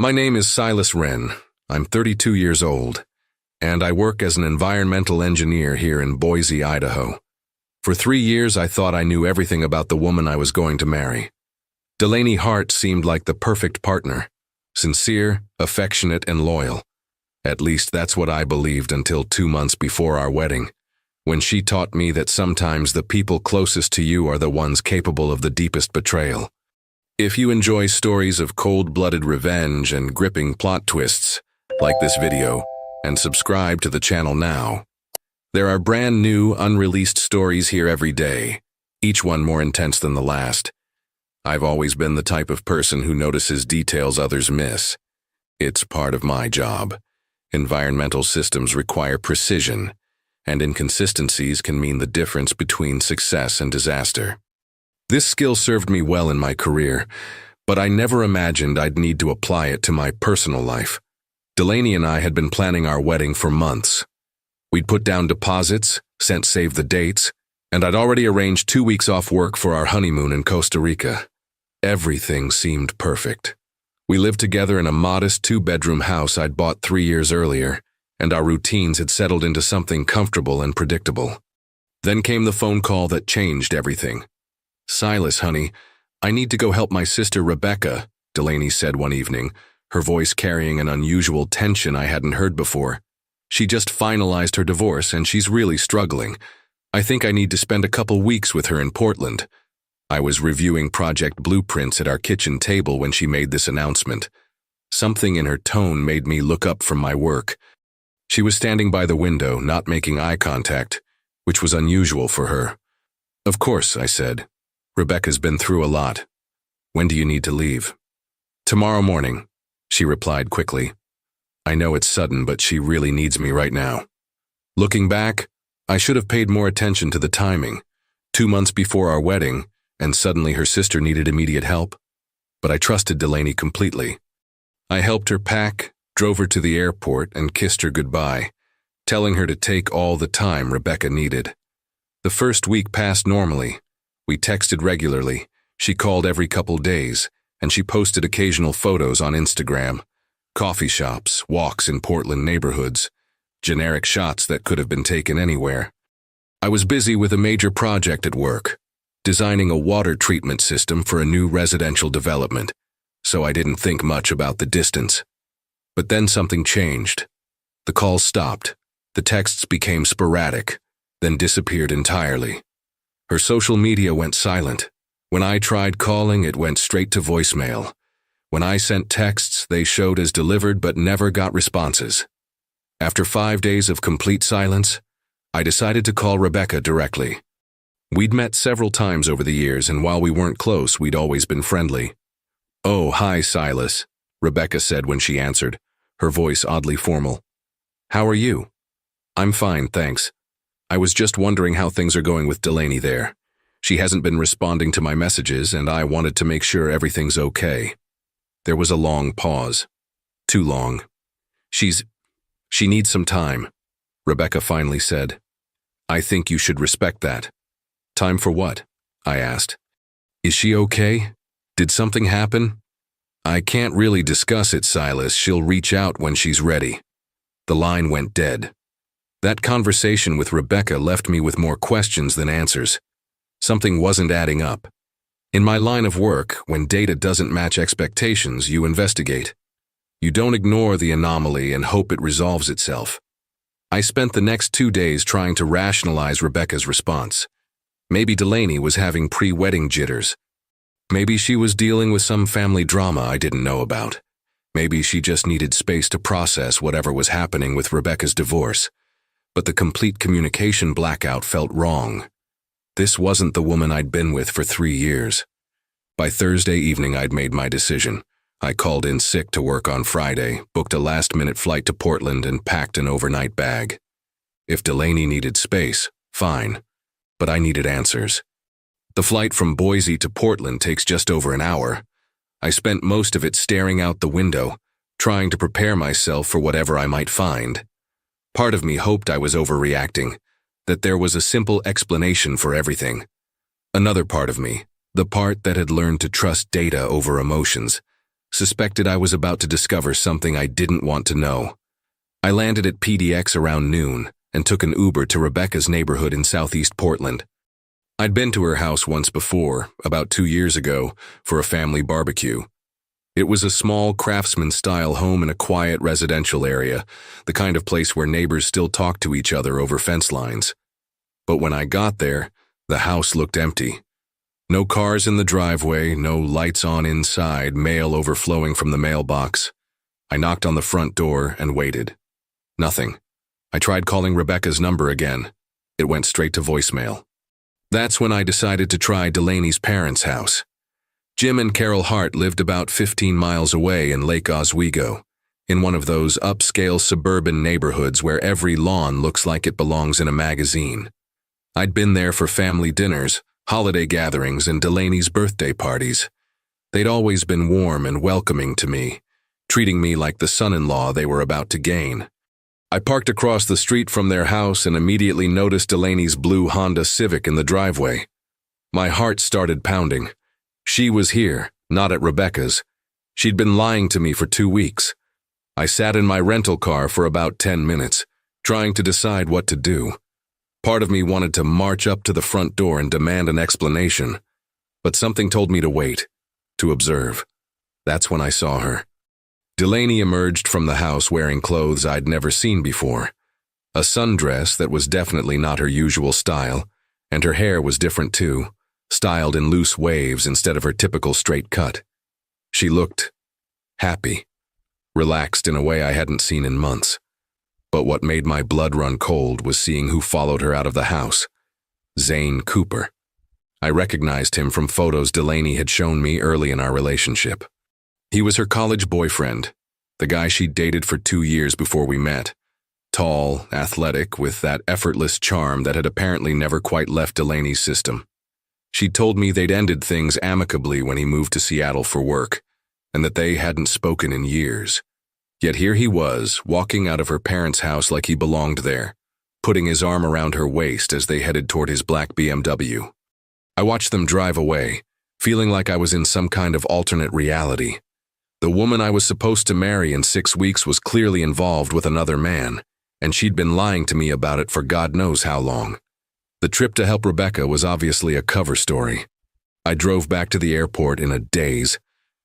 My name is Silas Wren. I'm 32 years old, and I work as an environmental engineer here in Boise, Idaho. For 3 years, I thought I knew everything about the woman I was going to marry. Delaney Hart seemed like the perfect partner, sincere, affectionate, and loyal. At least that's what I believed until 2 months before our wedding, when she taught me that sometimes the people closest to you are the ones capable of the deepest betrayal. If you enjoy stories of cold-blooded revenge and gripping plot twists, like this video, and subscribe to the channel now. There are brand new, unreleased stories here every day, each one more intense than the last. I've always been the type of person who notices details others miss. It's part of my job. Environmental systems require precision, and inconsistencies can mean the difference between success and disaster. This skill served me well in my career, but I never imagined I'd need to apply it to my personal life. Delaney and I had been planning our wedding for months. We'd put down deposits, sent save the dates, and I'd already arranged 2 weeks off work for our honeymoon in Costa Rica. Everything seemed perfect. We lived together in a modest 2-bedroom house I'd bought 3 years earlier, and our routines had settled into something comfortable and predictable. Then came the phone call that changed everything. "Silas, honey, I need to go help my sister Rebecca," Delaney said one evening, her voice carrying an unusual tension I hadn't heard before. "She just finalized her divorce and she's really struggling. I think I need to spend a couple weeks with her in Portland." I was reviewing project blueprints at our kitchen table when she made this announcement. Something in her tone made me look up from my work. She was standing by the window, not making eye contact, which was unusual for her. "Of course," I said. "Rebecca's been through a lot. When do you need to leave?" "Tomorrow morning," she replied quickly. "I know it's sudden, but she really needs me right now." Looking back, I should have paid more attention to the timing. 2 months before our wedding, and suddenly her sister needed immediate help. But I trusted Delaney completely. I helped her pack, drove her to the airport, and kissed her goodbye, telling her to take all the time Rebecca needed. The first week passed normally. We texted regularly, she called every couple days, and she posted occasional photos on Instagram. Coffee shops, walks in Portland neighborhoods, generic shots that could have been taken anywhere. I was busy with a major project at work, designing a water treatment system for a new residential development, so I didn't think much about the distance. But then something changed. The calls stopped, the texts became sporadic, then disappeared entirely. Her social media went silent. When I tried calling, it went straight to voicemail. When I sent texts, they showed as delivered but never got responses. After 5 days of complete silence, I decided to call Rebecca directly. We'd met several times over the years, and while we weren't close, we'd always been friendly. "Oh, hi, Silas," Rebecca said when she answered, her voice oddly formal. "How are you?" "I'm fine, thanks. I was just wondering how things are going with Delaney there. She hasn't been responding to my messages, and I wanted to make sure everything's okay." There was a long pause. Too long. She needs some time," Rebecca finally said. "I think you should respect that." "Time for what?" I asked. "Is she okay? Did something happen?" "I can't really discuss it, Silas. She'll reach out when she's ready." The line went dead. That conversation with Rebecca left me with more questions than answers. Something wasn't adding up. In my line of work, when data doesn't match expectations, you investigate. You don't ignore the anomaly and hope it resolves itself. I spent the next 2 days trying to rationalize Rebecca's response. Maybe Delaney was having pre-wedding jitters. Maybe she was dealing with some family drama I didn't know about. Maybe she just needed space to process whatever was happening with Rebecca's divorce. But the complete communication blackout felt wrong. This wasn't the woman I'd been with for 3 years. By Thursday evening, I'd made my decision. I called in sick to work on Friday, booked a last-minute flight to Portland, and packed an overnight bag. If Delaney needed space, fine. But I needed answers. The flight from Boise to Portland takes just over an hour. I spent most of it staring out the window, trying to prepare myself for whatever I might find. Part of me hoped I was overreacting, that there was a simple explanation for everything. Another part of me, the part that had learned to trust data over emotions, suspected I was about to discover something I didn't want to know. I landed at PDX around noon and took an Uber to Rebecca's neighborhood in southeast Portland. I'd been to her house once before, about 2 years ago, for a family barbecue. It was a small craftsman-style home in a quiet residential area, the kind of place where neighbors still talk to each other over fence lines. But when I got there, the house looked empty. No cars in the driveway, no lights on inside, mail overflowing from the mailbox. I knocked on the front door and waited. Nothing. I tried calling Rebecca's number again. It went straight to voicemail. That's when I decided to try Delaney's parents' house. Jim and Carol Hart lived about 15 miles away in Lake Oswego, in one of those upscale suburban neighborhoods where every lawn looks like it belongs in a magazine. I'd been there for family dinners, holiday gatherings, and Delaney's birthday parties. They'd always been warm and welcoming to me, treating me like the son-in-law they were about to gain. I parked across the street from their house and immediately noticed Delaney's blue Honda Civic in the driveway. My heart started pounding. She was here, not at Rebecca's. She'd been lying to me for 2 weeks. I sat in my rental car for about 10 minutes, trying to decide what to do. Part of me wanted to march up to the front door and demand an explanation, but something told me to wait, to observe. That's when I saw her. Delaney emerged from the house wearing clothes I'd never seen before. A sundress that was definitely not her usual style, and her hair was different too, styled in loose waves instead of her typical straight cut. She looked happy, relaxed in a way I hadn't seen in months. But what made my blood run cold was seeing who followed her out of the house. Zane Cooper. I recognized him from photos Delaney had shown me early in our relationship. He was her college boyfriend, the guy she'd dated for 2 years before we met. Tall, athletic, with that effortless charm that had apparently never quite left Delaney's system. She'd told me they'd ended things amicably when he moved to Seattle for work, and that they hadn't spoken in years. Yet here he was, walking out of her parents' house like he belonged there, putting his arm around her waist as they headed toward his black BMW. I watched them drive away, feeling like I was in some kind of alternate reality. The woman I was supposed to marry in 6 weeks was clearly involved with another man, and she'd been lying to me about it for God knows how long. The trip to help Rebecca was obviously a cover story. I drove back to the airport in a daze,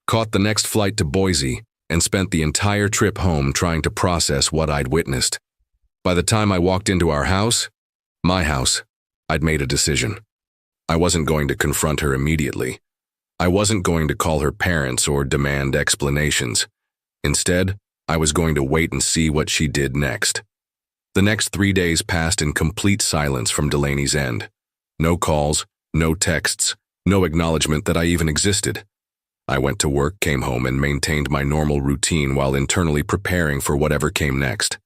caught the next flight to Boise, and spent the entire trip home trying to process what I'd witnessed. By the time I walked into our house, my house, I'd made a decision. I wasn't going to confront her immediately. I wasn't going to call her parents or demand explanations. Instead, I was going to wait and see what she did next. The next 3 days passed in complete silence from Delaney's end. No calls, no texts, no acknowledgement that I even existed. I went to work, came home, and maintained my normal routine while internally preparing for whatever came next.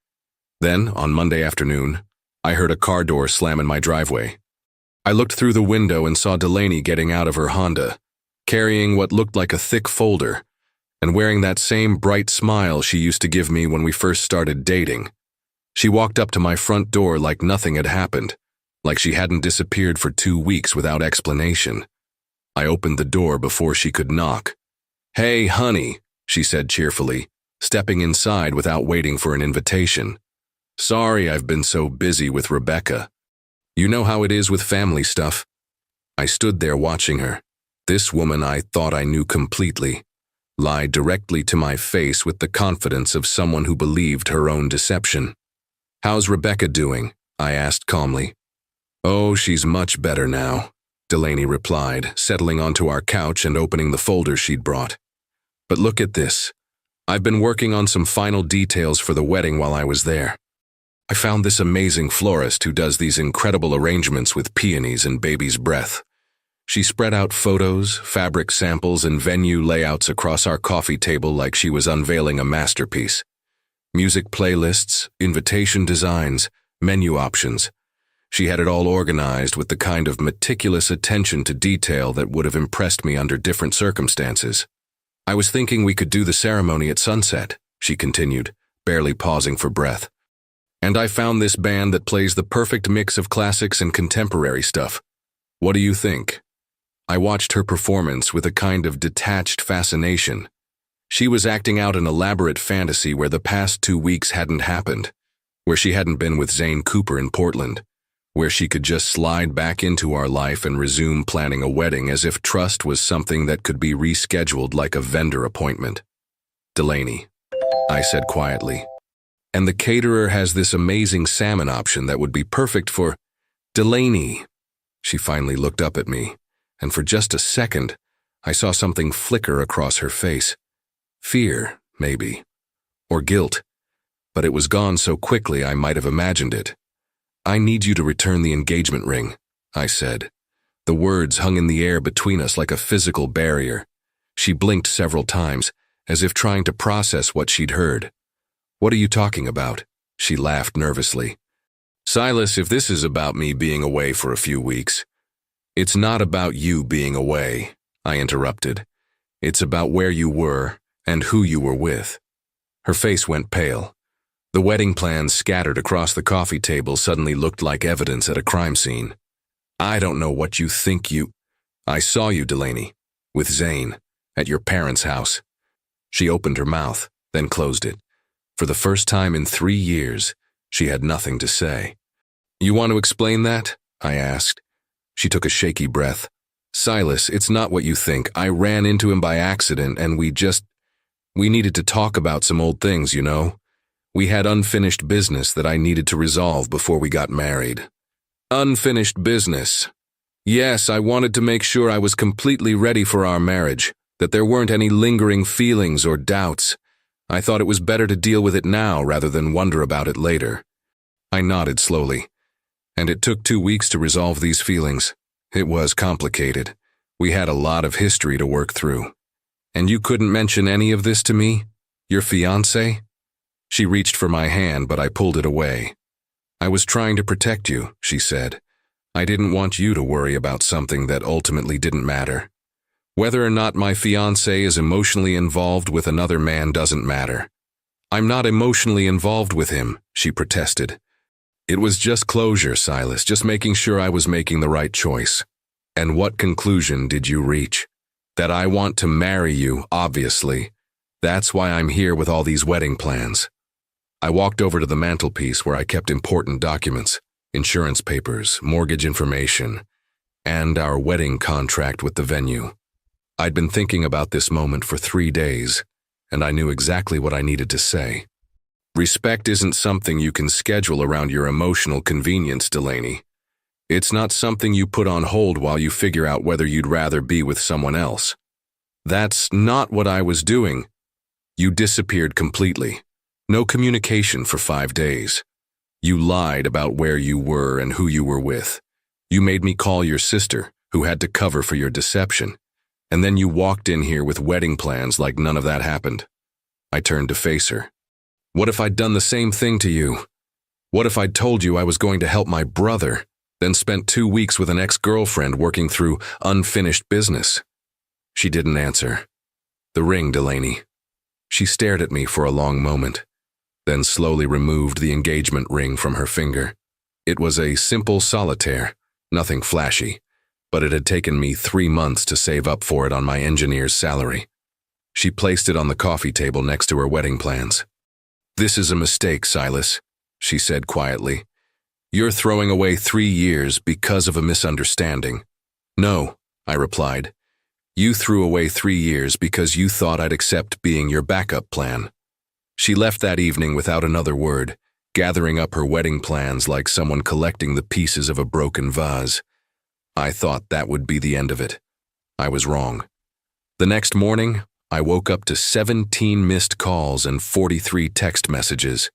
Then, on Monday afternoon, I heard a car door slam in my driveway. I looked through the window and saw Delaney getting out of her Honda, carrying what looked like a thick folder, and wearing that same bright smile she used to give me when we first started dating. She walked up to my front door like nothing had happened, like she hadn't disappeared for 2 weeks without explanation. I opened the door before she could knock. "Hey, honey," she said cheerfully, stepping inside without waiting for an invitation. "Sorry I've been so busy with Rebecca. You know how it is with family stuff." I stood there watching her. This woman I thought I knew completely, lied directly to my face with the confidence of someone who believed her own deception. "How's Rebecca doing?" I asked calmly. "Oh, she's much better now," Delaney replied, settling onto our couch and opening the folder she'd brought. "But look at this. I've been working on some final details for the wedding while I was there. I found this amazing florist who does these incredible arrangements with peonies and baby's breath. She spread out photos, fabric samples, and venue layouts across our coffee table like she was unveiling a masterpiece. Music playlists, invitation designs, menu options. She had it all organized with the kind of meticulous attention to detail that would have impressed me under different circumstances. "I was thinking we could do the ceremony at sunset," she continued, barely pausing for breath. "And I found this band that plays the perfect mix of classics and contemporary stuff. What do you think?" I watched her performance with a kind of detached fascination. She was acting out an elaborate fantasy where the past 2 weeks hadn't happened, where she hadn't been with Zane Cooper in Portland, where she could just slide back into our life and resume planning a wedding as if trust was something that could be rescheduled like a vendor appointment. "Delaney," I said quietly, "and the caterer has this amazing salmon option that would be perfect for—" "Delaney." She finally looked up at me, and for just a second, I saw something flicker across her face. Fear, maybe, or guilt, but it was gone so quickly I might have imagined it. "I need you to return the engagement ring," I said. The words hung in the air between us like a physical barrier. She blinked several times, as if trying to process what she'd heard. "What are you talking about?" She laughed nervously. "Silas, if this is about me being away for a few weeks—" "It's not about you being away," I interrupted. "It's about where you were and who you were with." Her face went pale. The wedding plans scattered across the coffee table suddenly looked like evidence at a crime scene. "I don't know what you think you—" "I saw you, Delaney, with Zane, at your parents' house." She opened her mouth, then closed it. For the first time in 3 years, she had nothing to say. "You want to explain that?" I asked. She took a shaky breath. "Silas, it's not what you think. I ran into him by accident and we needed to talk about some old things, you know. We had unfinished business that I needed to resolve before we got married." "Unfinished business?" "Yes, I wanted to make sure I was completely ready for our marriage, that there weren't any lingering feelings or doubts. I thought it was better to deal with it now rather than wonder about it later." I nodded slowly. "And it took 2 weeks to resolve these feelings. It was complicated. We had a lot of history to work through." "And you couldn't mention any of this to me? Your fiancé?" She reached for my hand, but I pulled it away. "I was trying to protect you," she said. "I didn't want you to worry about something that ultimately didn't matter. Whether or not my fiancé is emotionally involved with another man doesn't matter." "I'm not emotionally involved with him," she protested. "It was just closure, Silas, just making sure I was making the right choice." "And what conclusion did you reach?" "That I want to marry you, obviously. That's why I'm here with all these wedding plans." I walked over to the mantelpiece where I kept important documents, insurance papers, mortgage information, and our wedding contract with the venue. I'd been thinking about this moment for 3 days, and I knew exactly what I needed to say. "Respect isn't something you can schedule around your emotional convenience, Delaney. It's not something you put on hold while you figure out whether you'd rather be with someone else." "That's not what I was doing." "You disappeared completely. No communication for 5 days. You lied about where you were and who you were with. You made me call your sister, who had to cover for your deception. And then you walked in here with wedding plans like none of that happened." I turned to face her. "What if I'd done the same thing to you? What if I'd told you I was going to help my brother, then spent 2 weeks with an ex-girlfriend working through unfinished business?" She didn't answer. "The ring, Delaney." She stared at me for a long moment, then slowly removed the engagement ring from her finger. It was a simple solitaire, nothing flashy, but it had taken me 3 months to save up for it on my engineer's salary. She placed it on the coffee table next to her wedding plans. "This is a mistake, Silas," she said quietly. "You're throwing away 3 years because of a misunderstanding." "No," I replied. "You threw away 3 years because you thought I'd accept being your backup plan." She left that evening without another word, gathering up her wedding plans like someone collecting the pieces of a broken vase. I thought that would be the end of it. I was wrong. The next morning, I woke up to 17 missed calls and 43 text messages.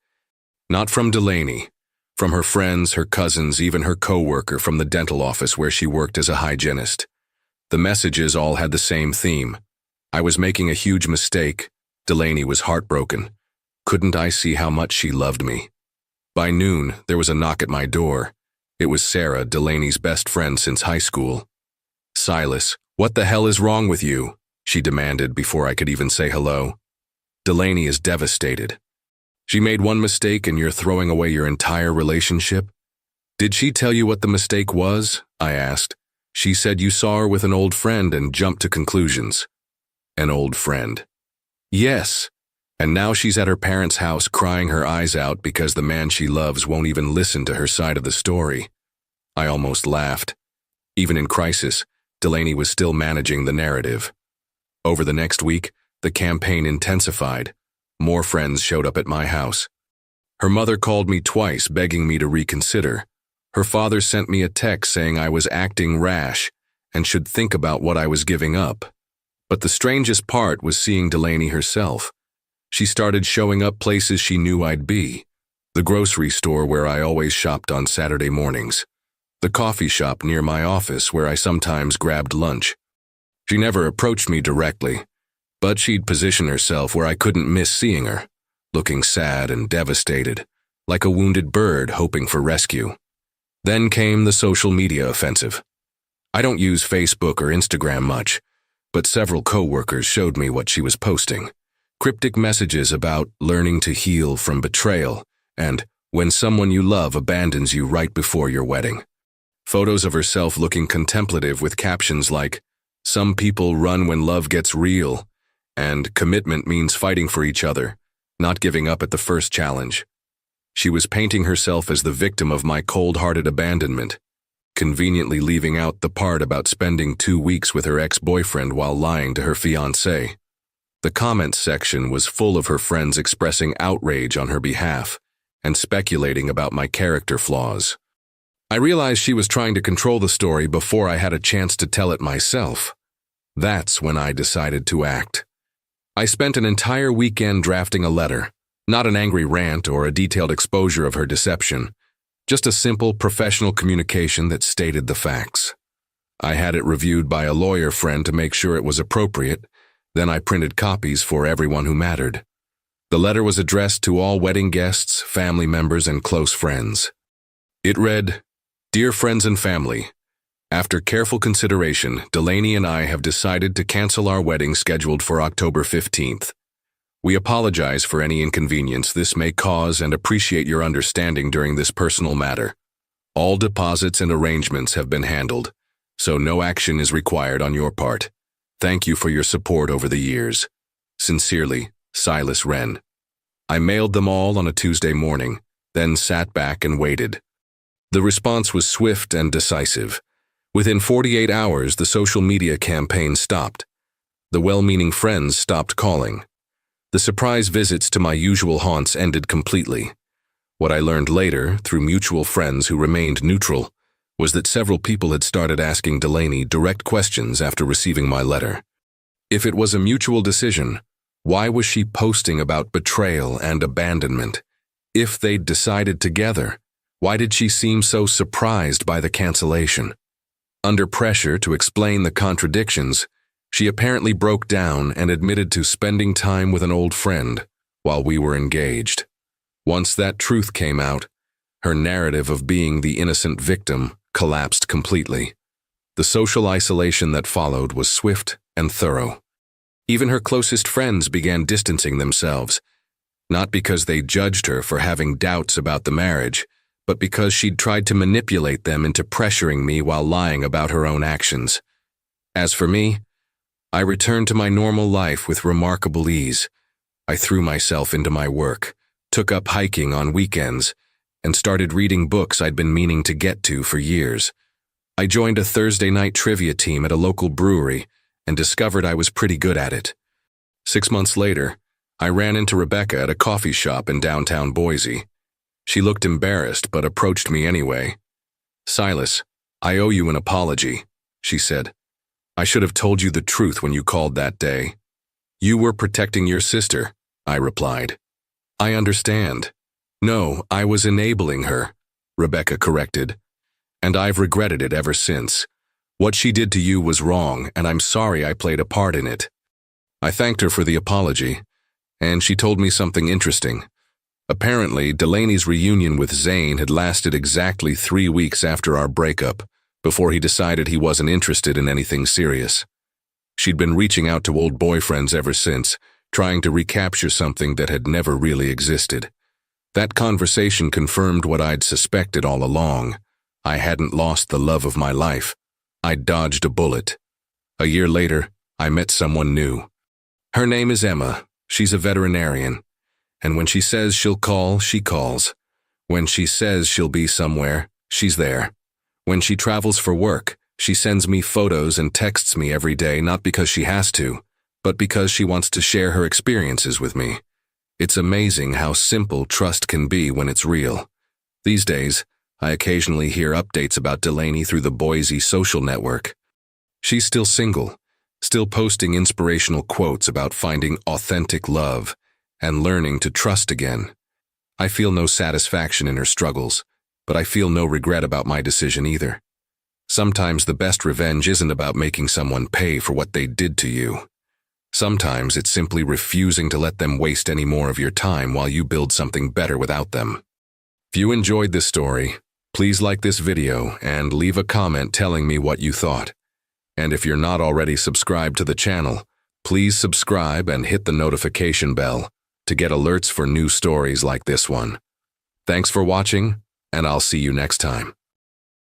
Not from Delaney, from her friends, her cousins, even her coworker from the dental office where she worked as a hygienist. The messages all had the same theme. I was making a huge mistake. Delaney was heartbroken. Couldn't I see how much she loved me? By noon, there was a knock at my door. It was Sarah, Delaney's best friend since high school. "Silas, what the hell is wrong with you?" she demanded before I could even say hello. "Delaney is devastated. She made one mistake and you're throwing away your entire relationship?" "Did she tell you what the mistake was?" I asked. "She said you saw her with an old friend and jumped to conclusions." "An old friend." Yes, and now she's at her parents' house crying her eyes out because the man she loves won't even listen to her side of the story. I almost laughed. Even in crisis, Delaney was still managing the narrative. Over the next week, the campaign intensified. More friends showed up at my house. Her mother called me twice, begging me to reconsider. Her father sent me a text saying I was acting rash and should think about what I was giving up. But the strangest part was seeing Delaney herself. She started showing up places she knew I'd be. The grocery store where I always shopped on Saturday mornings. The coffee shop near my office where I sometimes grabbed lunch. She never approached me directly, but she'd position herself where I couldn't miss seeing her, looking sad and devastated, like a wounded bird hoping for rescue. Then came the social media offensive. I don't use Facebook or Instagram much, but several coworkers showed me what she was posting. Cryptic messages about learning to heal from betrayal and when someone you love abandons you right before your wedding. Photos of herself looking contemplative with captions like, "Some people run when love gets real," and "Commitment means fighting for each other, not giving up at the first challenge." She was painting herself as the victim of my cold-hearted abandonment, conveniently leaving out the part about spending 2 weeks with her ex-boyfriend while lying to her fiancé. The comments section was full of her friends expressing outrage on her behalf and speculating about my character flaws. I realized she was trying to control the story before I had a chance to tell it myself. That's when I decided to act. I spent an entire weekend drafting a letter, not an angry rant or a detailed exposure of her deception, just a simple professional communication that stated the facts. I had it reviewed by a lawyer friend to make sure it was appropriate, then I printed copies for everyone who mattered. The letter was addressed to all wedding guests, family members, and close friends. It read, "Dear friends and family, after careful consideration, Delaney and I have decided to cancel our wedding scheduled for October 15th. We apologize for any inconvenience this may cause and appreciate your understanding during this personal matter. All deposits and arrangements have been handled, so no action is required on your part. Thank you for your support over the years. Sincerely, Silas Wren." I mailed them all on a Tuesday morning, then sat back and waited. The response was swift and decisive. Within 48 hours, the social media campaign stopped. The well-meaning friends stopped calling. The surprise visits to my usual haunts ended completely. What I learned later, through mutual friends who remained neutral, was that several people had started asking Delaney direct questions after receiving my letter. If it was a mutual decision, why was she posting about betrayal and abandonment? If they'd decided together, why did she seem so surprised by the cancellation? Under pressure to explain the contradictions, she apparently broke down and admitted to spending time with an old friend while we were engaged. Once that truth came out, her narrative of being the innocent victim collapsed completely. The social isolation that followed was swift and thorough. Even her closest friends began distancing themselves, not because they judged her for having doubts about the marriage, but because she'd tried to manipulate them into pressuring me while lying about her own actions. As for me, I returned to my normal life with remarkable ease. I threw myself into my work, took up hiking on weekends, and started reading books I'd been meaning to get to for years. I joined a Thursday night trivia team at a local brewery and discovered I was pretty good at it. 6 months later, I ran into Rebecca at a coffee shop in downtown Boise. She looked embarrassed but approached me anyway. "Silas, I owe you an apology," she said. "I should have told you the truth when you called that day." "You were protecting your sister," I replied. "I understand." "No, I was enabling her," Rebecca corrected. "And I've regretted it ever since. What she did to you was wrong, and I'm sorry I played a part in it." I thanked her for the apology, and she told me something interesting. Apparently, Delaney's reunion with Zane had lasted exactly 3 weeks after our breakup, before he decided he wasn't interested in anything serious. She'd been reaching out to old boyfriends ever since, trying to recapture something that had never really existed. That conversation confirmed what I'd suspected all along. I hadn't lost the love of my life. I'd dodged a bullet. A year later, I met someone new. Her name is Emma, She's a veterinarian, and when she says she'll call, she calls. When she says she'll be somewhere, she's there. When she travels for work, she sends me photos and texts me every day, not because she has to, but because she wants to share her experiences with me. It's amazing how simple trust can be when it's real. These days, I occasionally hear updates about Delaney through the Boise social network. She's still single, still posting inspirational quotes about finding authentic love and learning to trust again. I feel no satisfaction in her struggles, but I feel no regret about my decision either. Sometimes the best revenge isn't about making someone pay for what they did to you. Sometimes it's simply refusing to let them waste any more of your time while you build something better without them. If you enjoyed this story, please like this video and leave a comment telling me what you thought. And if you're not already subscribed to the channel, please subscribe and hit the notification bell to get alerts for new stories like this one. Thanks for watching, and I'll see you next time.